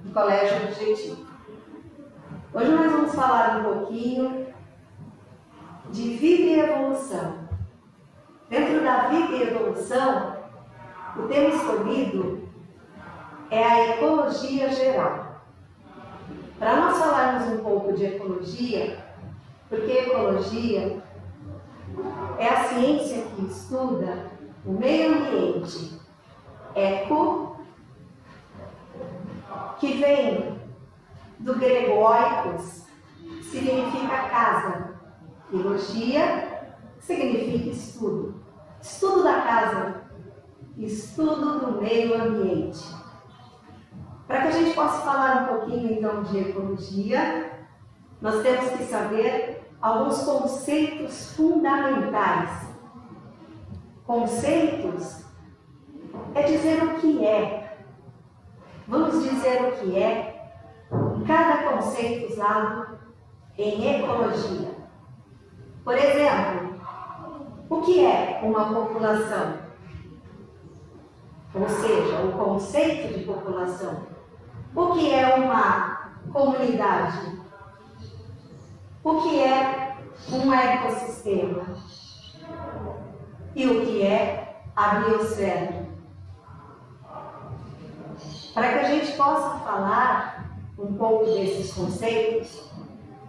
do Colégio Objetivo. Hoje nós vamos falar um pouquinho de vida e evolução. Dentro da vida e evolução, o tema escolhido é a ecologia geral. Para nós falarmos um pouco de ecologia, porque ecologia é a ciência que estuda o meio ambiente. Eco, que vem do grego oikos, significa casa. E logia significa estudo. Estudo da casa, estudo do meio ambiente. Para que a gente possa falar um pouquinho então de ecologia, nós temos que saber alguns conceitos fundamentais. Conceitos é dizer o que é. Vamos dizer o que é cada conceito usado em ecologia. Por exemplo, o que é uma população? Ou seja, o conceito de população. O que é uma comunidade? O que é um ecossistema? E o que é a biosfera? Para que a gente possa falar um pouco desses conceitos,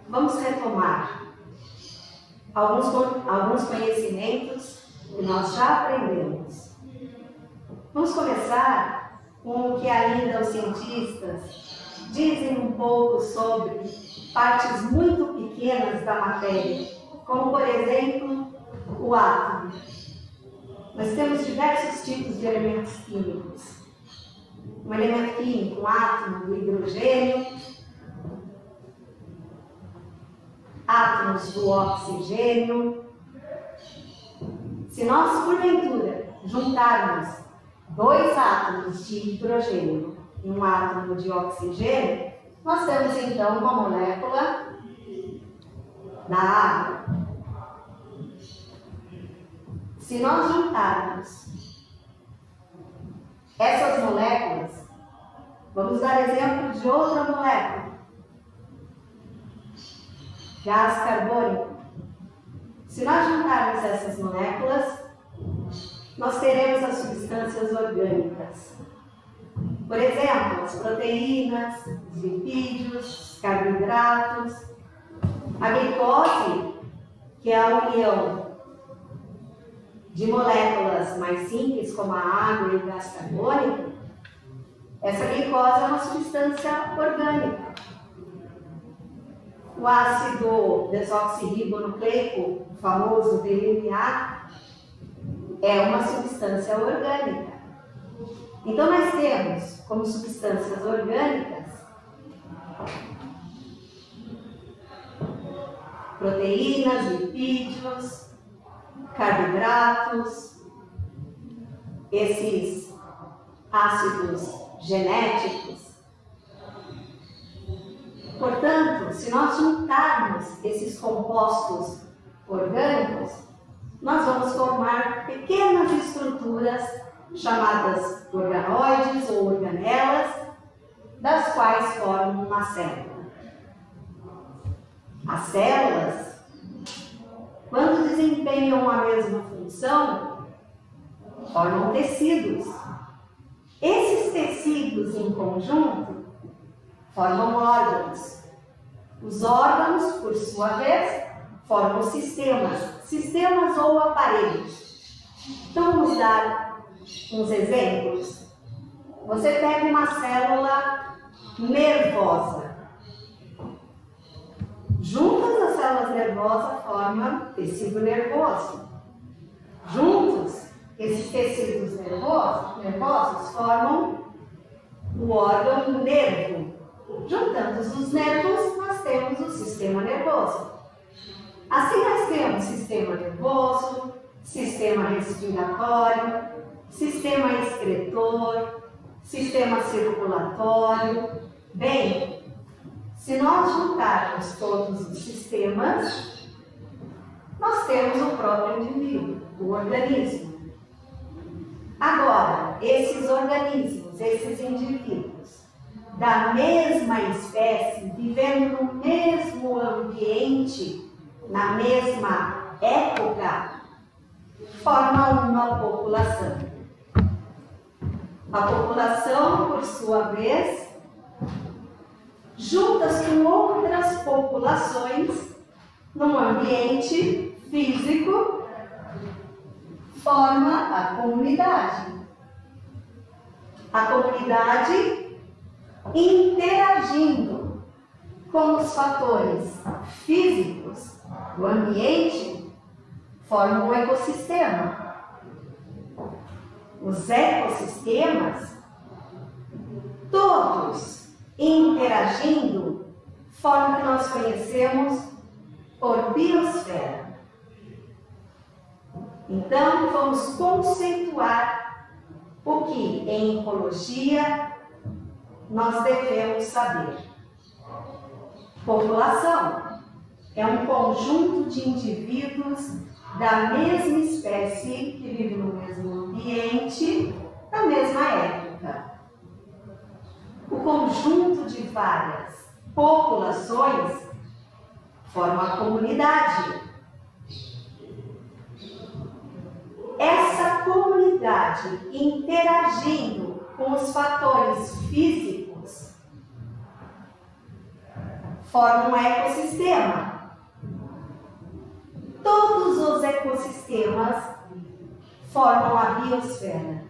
vamos retomar alguns conhecimentos que nós já aprendemos. Vamos começar com o que ainda os cientistas dizem um pouco sobre partes muito pequenas da matéria, como por exemplo o átomo. Nós temos diversos tipos de elementos químicos. Um elemento químico, um átomo do hidrogênio, átomos do oxigênio. Se nós, porventura, juntarmos dois átomos de hidrogênio e um átomo de oxigênio, nós temos então uma molécula da água. Se nós juntarmos essas moléculas, vamos dar exemplo de outra molécula, gás carbônico. Se nós juntarmos essas moléculas, nós teremos as substâncias orgânicas. Por exemplo, as proteínas, os lipídios, os carboidratos, a glicose, que é a união de moléculas mais simples, como a água e o gás carbônico. Essa glicose é uma substância orgânica. O ácido desoxirribonucleico, o famoso DMA, é uma substância orgânica. Então nós temos como substâncias orgânicas proteínas, lipídios, carboidratos, esses ácidos genéticos. Portanto, se nós juntarmos esses compostos orgânicos, nós vamos formar pequenas estruturas chamadas organoides ou organelas, das quais formam uma célula. As células, quando desempenham a mesma função, formam tecidos. Esses tecidos em conjunto formam órgãos. Os órgãos, por sua vez, formam sistemas ou aparelhos. Então vamos dar uns exemplos. Você pega uma célula nervosa. Juntas as células nervosas formam tecido nervoso. Juntos, esses tecidos nervosos formam o órgão nervo. Juntando os nervos, nós temos o sistema nervoso. Assim nós temos sistema nervoso, sistema respiratório, sistema excretor, sistema circulatório. Bem, se nós juntarmos todos os sistemas, nós temos o próprio indivíduo, o organismo. Agora, esses organismos, esses indivíduos, da mesma espécie, vivendo no mesmo ambiente, na mesma época, formam uma população. A população, por sua vez, juntas com outras populações, num ambiente físico, forma a comunidade. A comunidade interagindo com os fatores físicos do ambiente, forma um ecossistema. Os ecossistemas, todos interagindo, formam o que nós conhecemos por biosfera. Então, vamos conceituar o que em ecologia nós devemos saber. População é um conjunto de indivíduos da mesma espécie que vive no mesmo ambiente, na mesma época. O conjunto de várias populações forma a comunidade. Essa comunidade interagindo com os fatores físicos forma um ecossistema. Todos os ecossistemas formam a biosfera.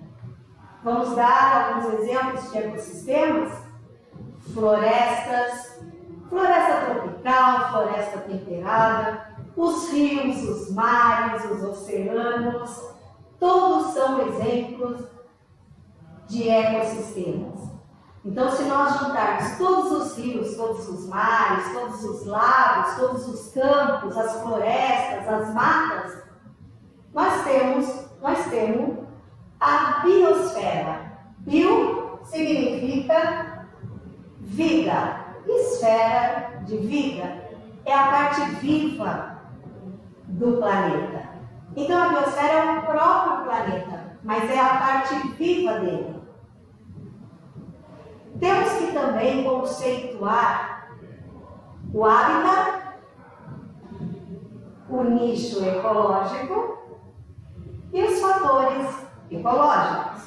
Vamos dar alguns exemplos de ecossistemas? Florestas, floresta tropical, floresta temperada, os rios, os mares, os oceanos, todos são exemplos de ecossistemas. Então, se nós juntarmos todos os rios, todos os mares, todos os lagos, todos os campos, as florestas, as matas, nós temos a biosfera. Bio significa vida, esfera de vida, é a parte viva do planeta. Então, a biosfera é o próprio planeta, mas é a parte viva dele. Temos que também conceituar o hábitat, o nicho ecológico e os fatores ecológicos.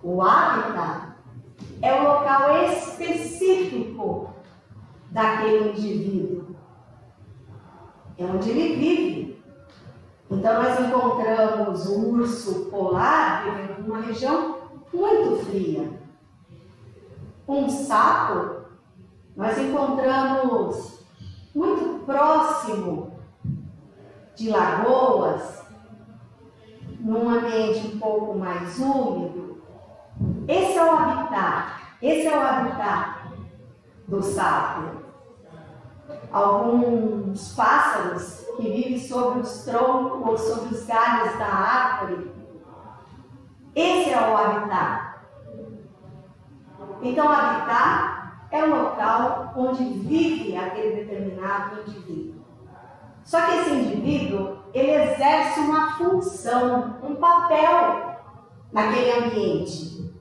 O hábitat é o local específico daquele indivíduo. É onde ele vive. Então, nós encontramos o urso polar vivendo numa região muito fria. Um sapo, nós encontramos muito próximo de lagoas, num ambiente um pouco mais úmido. Esse é o habitat do sapo. Alguns pássaros que vivem sobre os troncos ou sobre os galhos da árvore. Esse é o habitat. Então, o habitat é o local onde vive aquele determinado indivíduo. Só que esse indivíduo, ele exerce uma função, um papel naquele ambiente.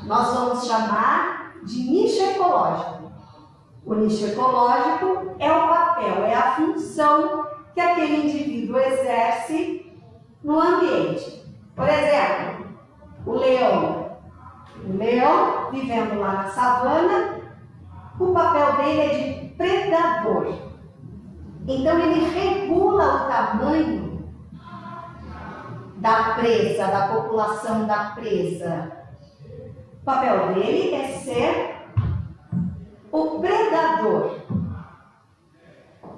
Nós vamos chamar de nicho ecológico. O nicho ecológico é o papel, é a função que aquele indivíduo exerce no ambiente. Por exemplo, o leão. O leão, vivendo lá na savana, o papel dele é de predador. Então, ele regula o tamanho da presa, da população da presa. O papel dele é ser o predador.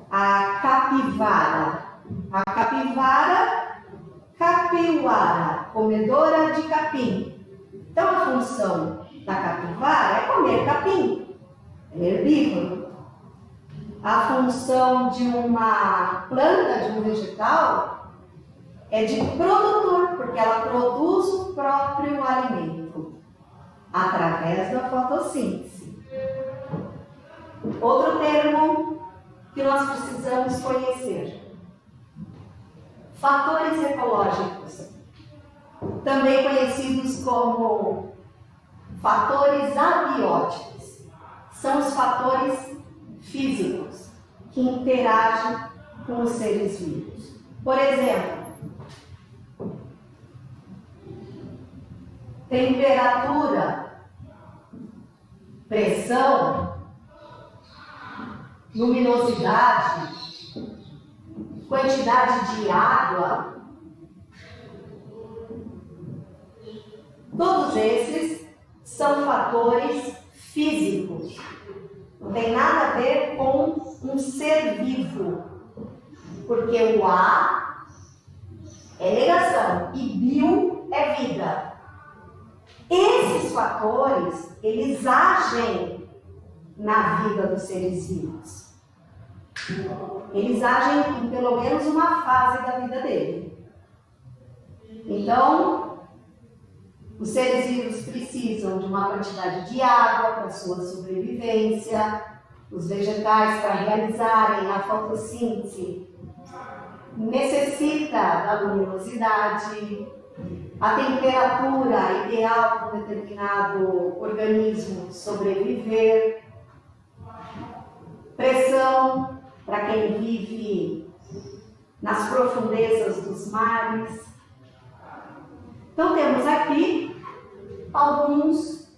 A capivara. A capivara, capiuara, comedora de capim. Então, a função da capivara é comer capim, é herbívoro. A função de uma planta, de um vegetal, é de produtor, porque ela produz o próprio alimento através da fotossíntese. Outro termo que nós precisamos conhecer: fatores ecológicos, também conhecidos como fatores abióticos. São os fatores físicos que interagem com os seres vivos. Por exemplo, temperatura, pressão, luminosidade, quantidade de água. Todos esses são fatores físicos. Não tem nada a ver com um ser vivo. Porque o A é negação e bio é vida. Esses fatores, eles agem na vida dos seres vivos. Eles agem em pelo menos uma fase da vida dele. Então, os seres vivos precisam de uma quantidade de água para sua sobrevivência, os vegetais para realizarem a fotossíntese necessita da luminosidade, a temperatura ideal para um determinado organismo sobreviver, pressão para quem vive nas profundezas dos mares. Então temos aqui alguns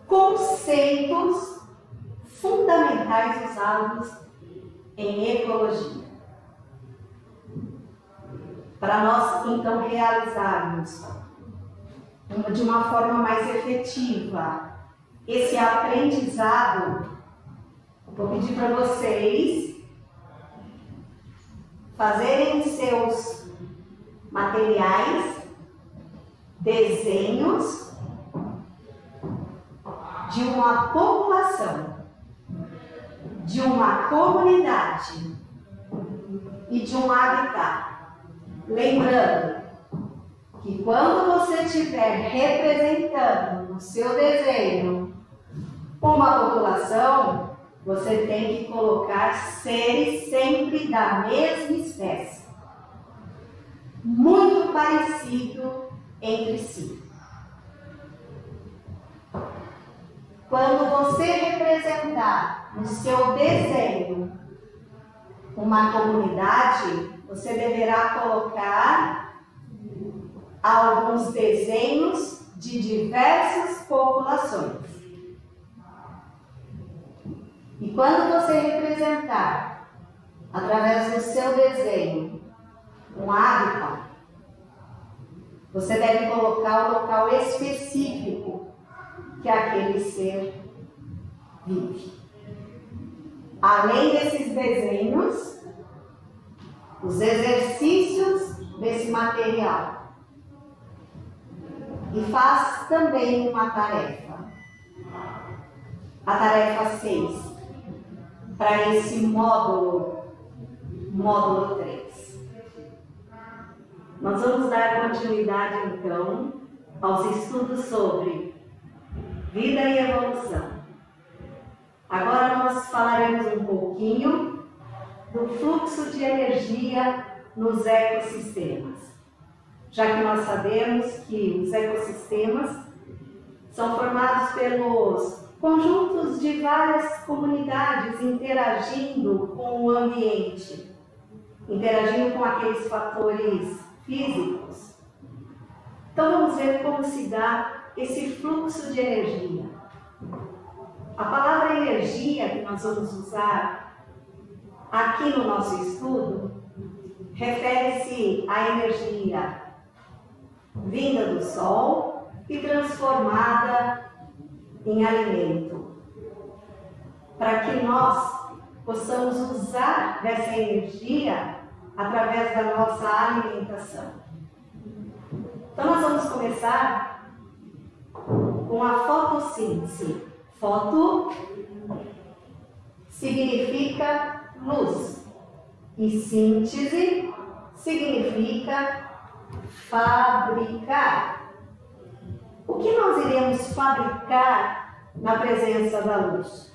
conceitos fundamentais usados em ecologia. Para nós, então, realizarmos de uma forma mais efetiva esse aprendizado, vou pedir para vocês fazerem seus materiais, desenhos de uma população, de uma comunidade e de um habitat. Lembrando que quando você estiver representando no seu desenho uma população, você tem que colocar seres sempre da mesma espécie, muito parecido entre si. Quando você representar no seu desenho uma comunidade, você deverá colocar alguns desenhos de diversas populações. E quando você representar, através do seu desenho, um habitat, você deve colocar o local específico que aquele ser vive. Além desses desenhos, os exercícios desse material. E faz também uma tarefa. A tarefa 6, para esse módulo 3. Nós vamos dar continuidade, então, aos estudos sobre vida e evolução. Agora nós falaremos um pouquinho do fluxo de energia nos ecossistemas, já que nós sabemos que os ecossistemas são formados pelos conjuntos de várias comunidades interagindo com o ambiente, interagindo com aqueles fatores físicos. Então vamos ver como se dá esse fluxo de energia. A palavra energia que nós vamos usar aqui no nosso estudo refere-se à energia vinda do Sol e transformada em alimento, para que nós possamos usar dessa energia através da nossa alimentação. Então nós vamos começar com a fotossíntese. Foto significa luz e síntese significa fabricar. O que nós iremos fabricar na presença da luz?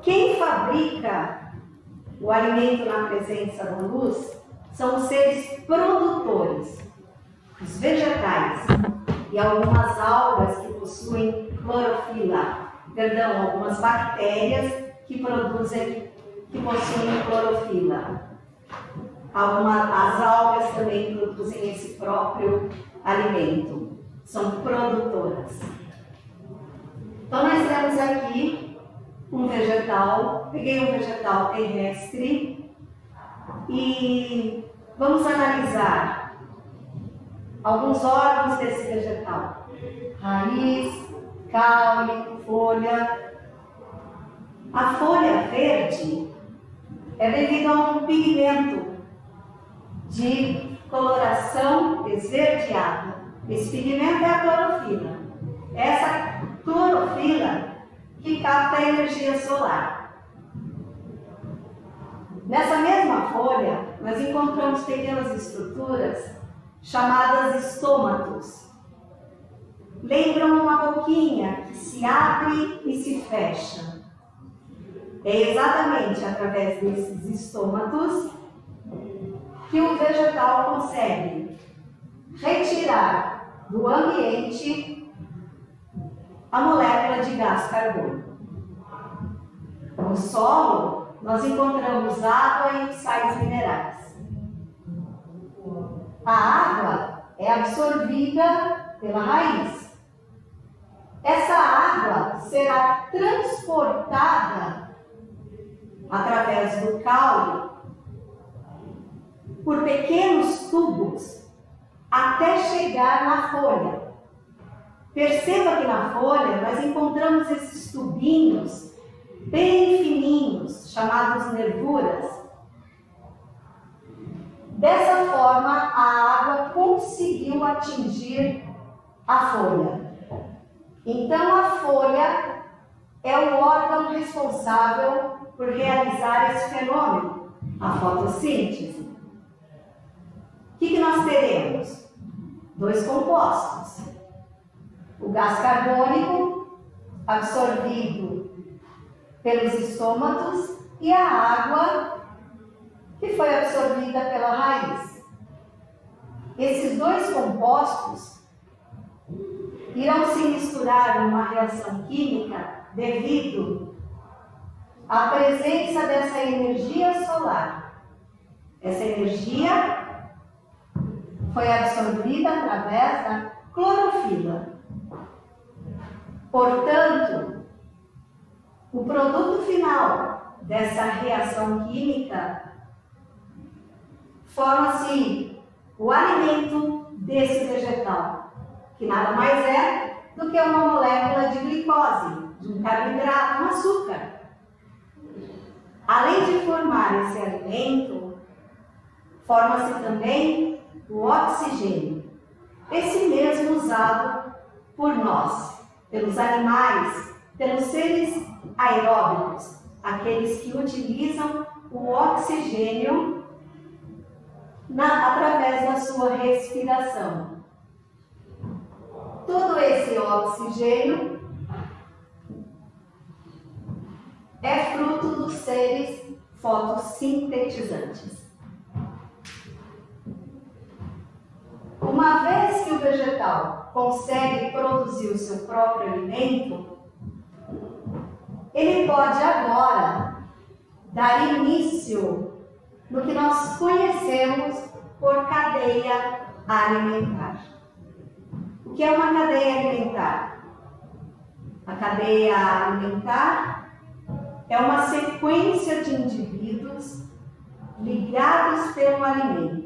Quem fabrica o alimento na presença da luz são os seres produtores, os vegetais. e algumas algas que possuem clorofila, algumas bactérias que possuem clorofila. As algas também produzem esse próprio alimento, são produtoras. Então nós temos aqui um vegetal, peguei um vegetal terrestre e vamos analisar alguns órgãos desse vegetal: raiz, caule, folha. A folha verde é devido a um pigmento de coloração esverdeada. Esse pigmento é a clorofila. Essa clorofila que capta a energia solar. Nessa mesma folha, nós encontramos pequenas estruturas chamadas estômatos. Lembram uma boquinha que se abre e se fecha. É exatamente através desses estômatos que o vegetal consegue retirar do ambiente a molécula de gás carbônico. No solo, nós encontramos água e sais minerais. A água é absorvida pela raiz. Essa água será transportada através do caule por pequenos tubos até chegar na folha. Perceba que na folha nós encontramos esses tubinhos bem fininhos, chamados nervuras. Dessa forma, a água conseguiu atingir a folha. Então, a folha é o órgão responsável por realizar esse fenômeno, a fotossíntese. O que nós teremos? Dois compostos. O gás carbônico, absorvido pelos estômatos, e a água, que foi absorvida pela raiz. Esses dois compostos irão se misturar numa reação química devido à presença dessa energia solar. Essa energia foi absorvida através da clorofila. Portanto, o produto final dessa reação química forma-se o alimento desse vegetal, que nada mais é do que uma molécula de glicose, de um carboidrato, um açúcar. Além de formar esse alimento, forma-se também o oxigênio, esse mesmo usado por nós, pelos animais, pelos seres aeróbicos, aqueles que utilizam o oxigênio através da sua respiração. Todo esse oxigênio é fruto dos seres fotossintetizantes. Uma vez que o vegetal consegue produzir o seu próprio alimento, ele pode agora dar início no que nós conhecemos por cadeia alimentar. O que é uma cadeia alimentar? A cadeia alimentar é uma sequência de indivíduos ligados pelo alimento.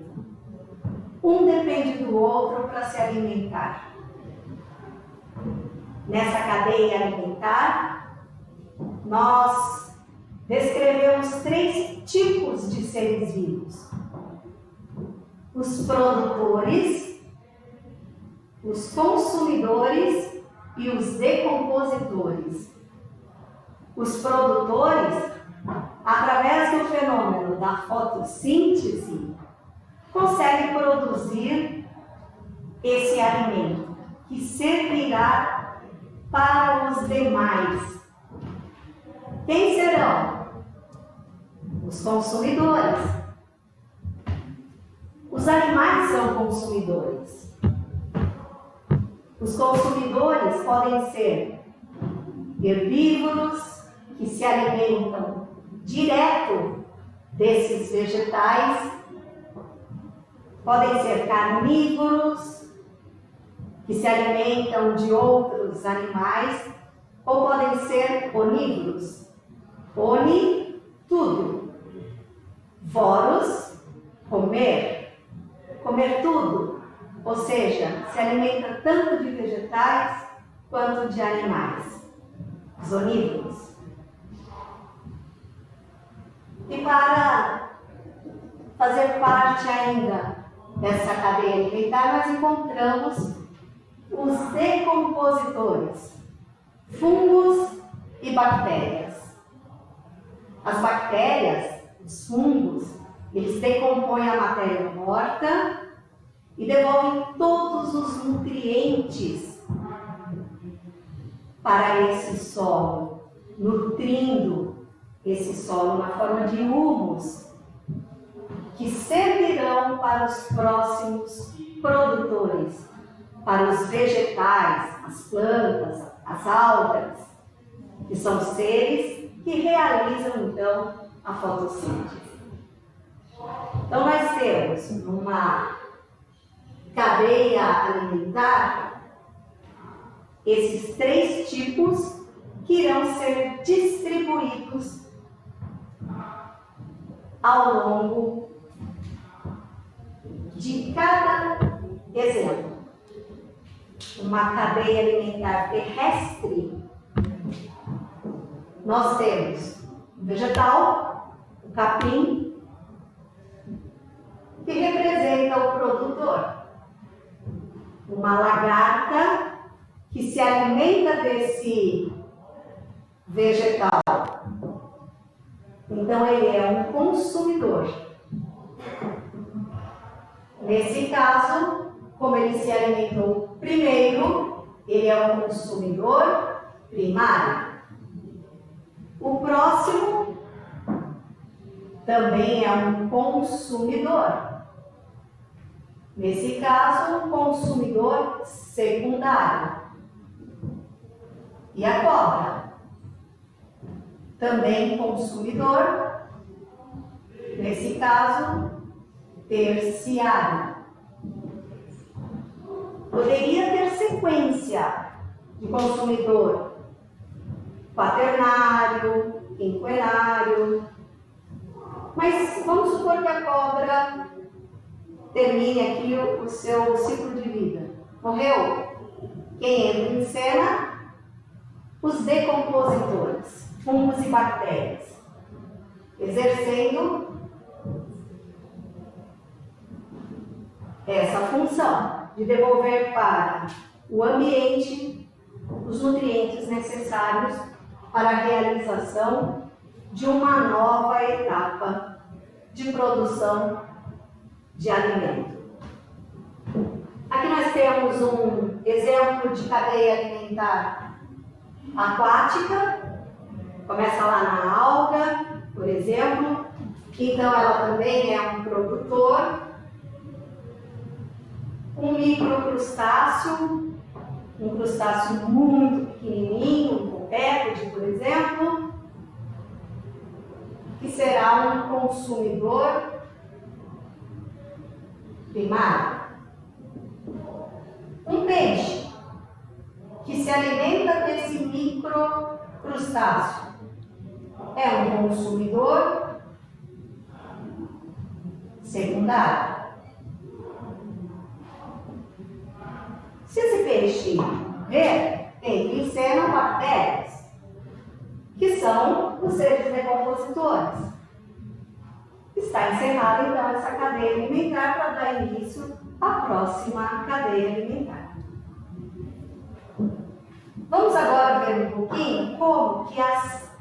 Um depende do outro para se alimentar. Nessa cadeia alimentar, nós descrevemos 3 tipos de seres vivos: os produtores, os consumidores e os decompositores. Os produtores, através do fenômeno da fotossíntese, conseguem produzir esse alimento que servirá para os demais. Quem serão? Os consumidores. Os animais são consumidores. Os consumidores podem ser herbívoros, que se alimentam direto desses vegetais, podem ser carnívoros, que se alimentam de outros animais, ou podem ser onívoros. Oni, tudo. Voros, comer. Comer tudo. Ou seja, se alimenta tanto de vegetais quanto de animais. Os onívoros. E para fazer parte ainda dessa cadeia alimentar, nós encontramos os decompositores, fungos e bactérias. As bactérias, os fungos, eles decompõem a matéria morta e devolvem todos os nutrientes para esse solo, nutrindo esse solo na forma de humus, que servirão para os próximos produtores, para os vegetais, as plantas, as algas, que são seres que realizam então a fotossíntese. Então nós temos uma cadeia alimentar esses 3 tipos que irão ser distribuídos ao longo de cada exemplo. Uma cadeia alimentar terrestre, nós temos o vegetal, o capim, que representa o produtor. Uma lagarta que se alimenta desse vegetal. Então ele é um consumidor. Nesse caso, como ele se alimentou primeiro, ele é um consumidor primário. O próximo também é um consumidor. Nesse caso, um consumidor secundário. E a cobra? Também consumidor. Nesse caso, terciário. Poderia ter sequência de consumidor quaternário, quinquenário, mas vamos supor que a cobra termine aqui o seu ciclo de vida. Morreu. Quem entra em cena? Os decompositores, fungos e bactérias, exercendo essa função de devolver para o ambiente os nutrientes necessários para a realização de uma nova etapa de produção de alimento. Aqui nós temos um exemplo de cadeia alimentar aquática. Começa lá na alga, por exemplo. Então ela também é um produtor. Um microcrustáceo, um crustáceo muito pequenininho, um copépode, por exemplo, que será um consumidor primário. Um peixe que se alimenta desse microcrustáceo é um consumidor secundário. Se esse peixe morrer, entra em cena bactérias, que são os seres decompositores. Está encerrada então essa cadeia alimentar para dar início à próxima cadeia alimentar. Vamos agora ver um pouquinho como que as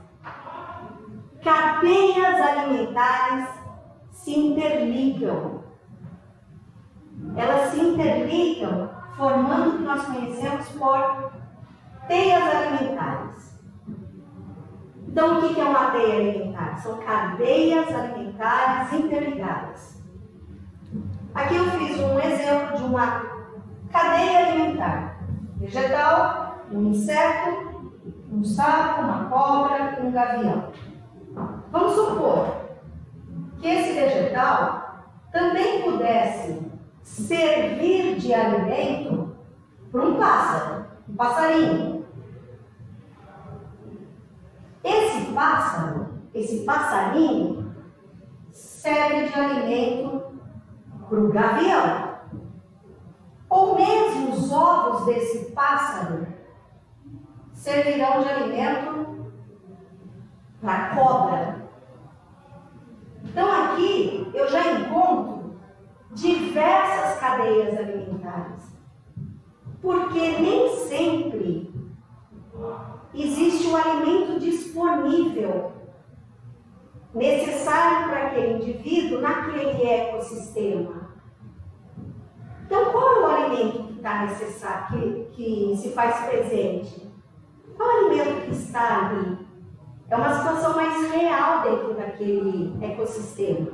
cadeias alimentares se interligam. Elas se interligam formando o que nós conhecemos por teias alimentares. Então, o que é uma teia alimentar? São cadeias alimentares interligadas. Aqui eu fiz um exemplo de uma cadeia alimentar. vegetal, um inseto, um sapo, uma cobra, um gavião. Vamos supor que esse vegetal também pudesse servir de alimento para um pássaro, um passarinho. Esse passarinho serve de alimento para o gavião. Ou mesmo os ovos desse pássaro servirão de alimento para a cobra. Então aqui eu já encontro diversas cadeias alimentares, porque nem sempre existe o alimento disponível necessário para aquele indivíduo naquele ecossistema. Então, qual é o alimento que está necessário, que se faz presente? Qual é o alimento que está ali? É uma situação mais real dentro daquele ecossistema.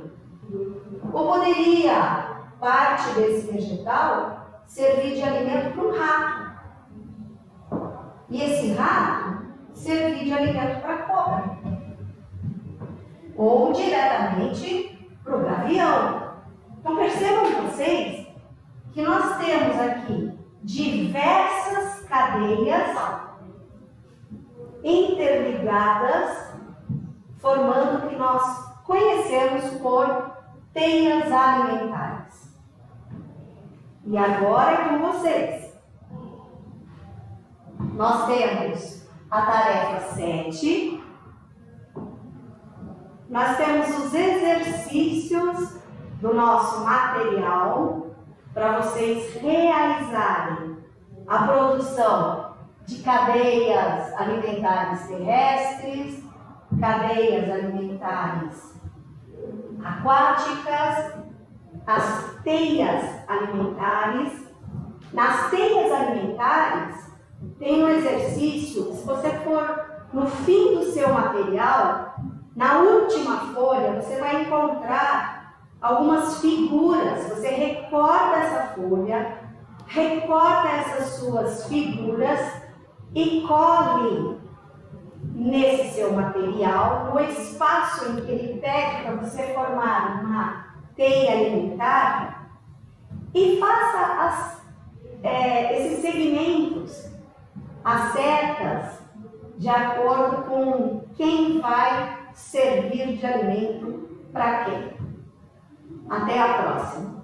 Ou poderia parte desse vegetal servir de alimento para um rato. E esse rato servir de alimento para a cobra. Ou diretamente para o gavião. Então percebam vocês que nós temos aqui diversas cadeias interligadas, formando o que nós conhecemos por teias alimentares. E agora é com vocês. Nós temos a tarefa 7. Nós temos os exercícios do nosso material para vocês realizarem a produção de cadeias alimentares terrestres, cadeias alimentares aquáticas, as teias alimentares. Nas teias alimentares, tem um exercício, se você for no fim do seu material, na última folha, você vai encontrar algumas figuras. Você recorta essa folha, recorta essas suas figuras e cole nesse seu material, no espaço em que ele pede para você formar uma teia alimentar, e faça esses segmentos, as setas, de acordo com quem vai servir de alimento para quem. Até a próxima.